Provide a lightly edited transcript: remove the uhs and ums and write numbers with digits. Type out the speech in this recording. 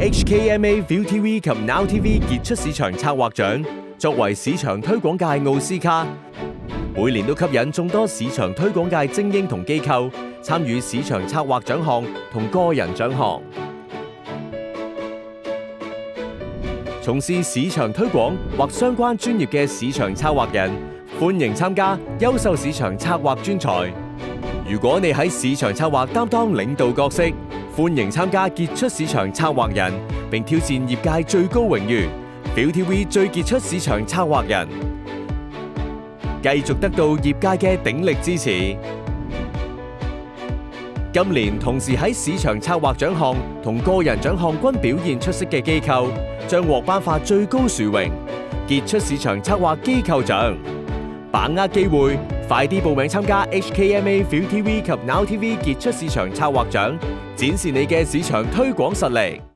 HKMA ViuTV 及 Now TV 傑出市場策劃獎作為市場推廣界奧斯卡，每年都吸引眾多市場推廣界精英同機構參與市場策劃獎項同個人獎項。從事市場推廣或相關專業嘅市場策劃人，歡迎參加優秀市場策劃專才。如果你喺市場策劃擔當領導角色，歡迎參加傑出市場策劃人，並挑戰業界最高榮譽 ViuTV 最傑出市場策劃人，繼續得到業界嘅鼎力支持。今年同時喺市場策劃獎項同個人獎項均表現出色嘅機構，將獲頒發最高殊榮傑出市場策劃機構獎。把握機會，快啲報名參加 HKMA ViuTV 及 Now TV 傑出市場策劃獎，展示你嘅市場推廣實力。